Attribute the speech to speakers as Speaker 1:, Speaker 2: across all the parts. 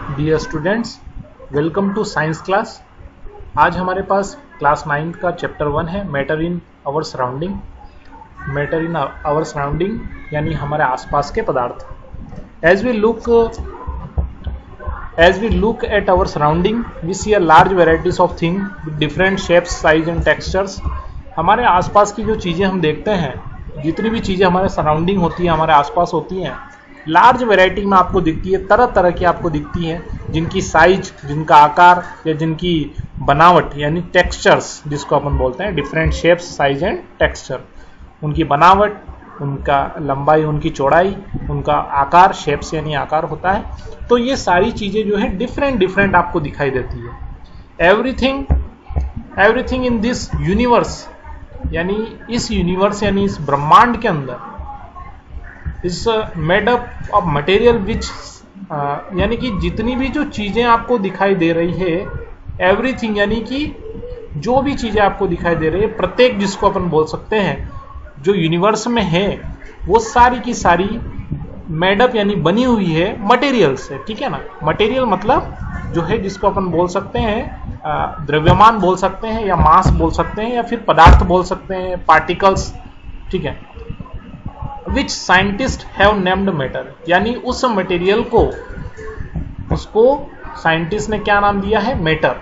Speaker 1: Dear students, welcome to science class. आज हमारे पास क्लास 9 का चैप्टर 1 है matter in our surrounding. Matter in our surrounding यानी हमारे आसपास के पदार्थ। As we look at our surrounding we see a large varieties of thing with different shapes, size and textures. हमारे आसपास की जो चीज़ें हम देखते हैं, जितनी भी चीज़ें हमारे सराउंडिंग होती है, हमारे आसपास होती हैं, लार्ज वैरायटी में आपको दिखती है, तरह तरह की आपको दिखती हैं, जिनकी साइज, जिनका आकार या जिनकी बनावट यानी टेक्सचर्स जिसको अपन बोलते हैं, different shapes, size and texture. उनकी बनावट, उनका लंबाई, उनकी चौड़ाई, उनका आकार, शेप्स यानी आकार होता है। तो ये सारी चीज़ें जो है डिफरेंट आपको दिखाई देती है। एवरीथिंग इन दिस यूनिवर्स यानी इस यूनिवर्स यानी इस ब्रह्मांड के अंदर is made up of material which यानी कि जितनी भी जो चीज़ें आपको दिखाई दे रही है, एवरीथिंग यानी कि जो भी चीज़ें आपको दिखाई दे रही है, प्रत्येक जिसको अपन बोल सकते हैं जो यूनिवर्स में है, वो सारी की सारी मेडअप यानी बनी हुई है मटेरियल से। ठीक है ना। मटेरियल मतलब जो है जिसको अपन बोल सकते हैं द्रव्यमान बोल सकते हैं, या मास बोल सकते हैं, या फिर पदार्थ बोल सकते हैं, पार्टिकल्स। ठीक है। Which scientist have named matter यानी उस मटेरियल को, उसको साइंटिस्ट ने क्या नाम दिया है? मैटर।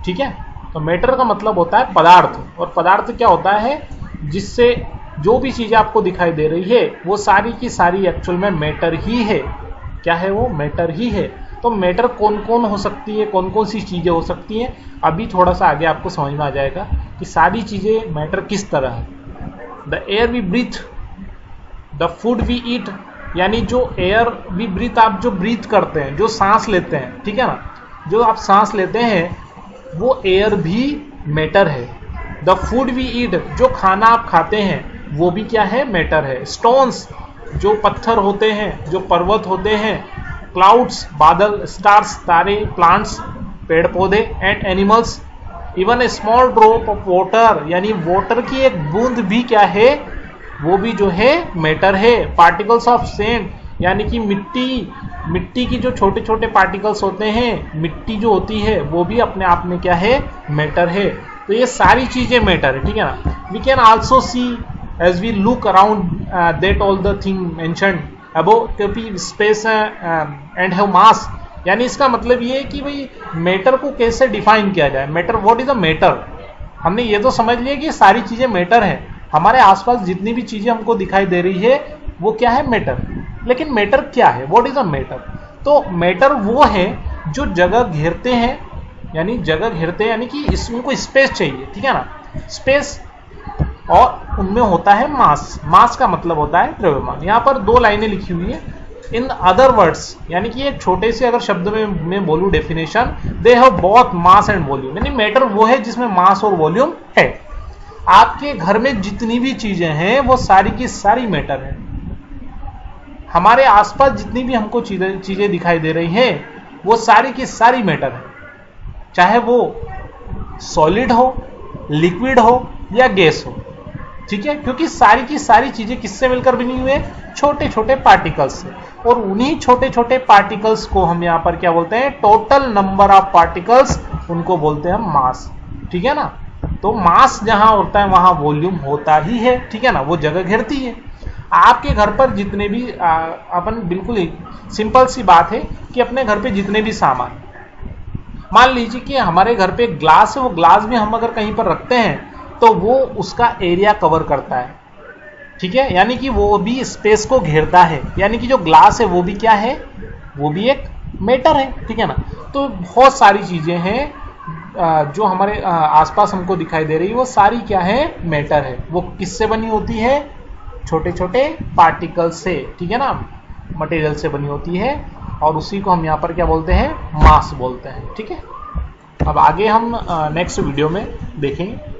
Speaker 1: ठीक है। तो मैटर का मतलब होता है पदार्थ, और पदार्थ क्या होता है? जिससे जो भी चीज़ें आपको दिखाई दे रही है वो सारी की सारी एक्चुअल में मैटर ही है। क्या है वो? मैटर ही है। तो मैटर कौन कौन हो सकती है, कौन कौन सी चीज़ें हो सकती हैं, अभी थोड़ा सा आगे आपको समझ में आ जाएगा कि सारी चीज़ें मैटर किस तरह है। The air we breathe, the food we eat यानी जो एयर वी ब्रीथ, आप जो ब्रीथ करते हैं, जो सांस लेते हैं, ठीक है ना, जो आप सांस लेते हैं वो एयर भी मैटर है। द फूड वी ईट, जो खाना आप खाते हैं वो भी क्या है? मैटर है। स्टोन्स, जो पत्थर होते हैं, जो पर्वत होते हैं, क्लाउड्स, बादल, स्टार्स, तारे, प्लांट्स, पेड़ पौधे, and animals, even a small drop of water यानी वाटर की एक बूंद भी क्या है? वो भी जो है मैटर है। पार्टिकल्स ऑफ सैंड यानी कि मिट्टी की जो छोटे छोटे पार्टिकल्स होते हैं, मिट्टी जो होती है वो भी अपने आप में क्या है? मैटर है। तो ये सारी चीजें मैटर है। ठीक है ना। We can also see as we look around that all the thing mentioned above क्योंकि स्पेस एंड हैव मास, यानी इसका मतलब ये है कि भाई मैटर को कैसे डिफाइन किया जाए। Matter, what is a matter? हमने ये तो समझ लिया कि सारी चीजें मैटर है, हमारे आसपास जितनी भी चीजें हमको दिखाई दे रही है वो क्या है? मैटर। लेकिन मैटर क्या है? What is a matter? तो मैटर वो है जो जगह घेरते हैं, यानी जगह घेरते हैं यानी कि उनको स्पेस चाहिए। ठीक है ना। स्पेस, और उनमें होता है मास। मास का मतलब होता है द्रव्यमान। यहाँ पर दो लाइनें लिखी हुई है। इन अदर वर्ड्स यानी कि एक छोटे से अगर शब्द में मैं बोलूं definition, they have both mass and volume, यानी मैटर वो है जिसमें मास और वॉल्यूम है। आपके घर में जितनी भी चीजें हैं वो सारी की सारी मैटर है। हमारे आसपास जितनी भी हमको चीजें दिखाई दे रही हैं वो सारी की सारी मैटर है, चाहे वो सॉलिड हो, लिक्विड हो या गैस हो। ठीक है। क्योंकि सारी की सारी चीजें किससे मिलकर बनी हुई है? छोटे छोटे पार्टिकल्स से। और उन्हीं छोटे छोटे पार्टिकल्स को हम यहाँ पर क्या बोलते हैं? टोटल नंबर ऑफ पार्टिकल्स, उनको बोलते हैं मास। ठीक है ना। तो मास जहां होता है वहां वॉल्यूम होता ही है। ठीक है ना। वो जगह घेरती है। आपके घर पर जितने भी अपन बिल्कुल ही सिंपल सी बात है कि अपने घर पे जितने भी सामान, मान लीजिए कि हमारे घर पे ग्लास है, वो ग्लास भी हम अगर कहीं पर रखते हैं तो वो उसका एरिया कवर करता है। ठीक है। यानी कि वो भी स्पेस को घेरता है, यानी कि जो ग्लास है वो भी क्या है? वो भी एक मैटर है। ठीक है ना। तो बहुत सारी चीजें हैं जो हमारे आसपास हमको दिखाई दे रही है, वो सारी क्या है? मैटर है। वो किससे बनी होती है? छोटे छोटे पार्टिकल से। ठीक है ना। मटेरियल से बनी होती है, और उसी को हम यहाँ पर क्या बोलते हैं? मास बोलते हैं। ठीक है। अब आगे हम नेक्स्ट वीडियो में देखेंगे।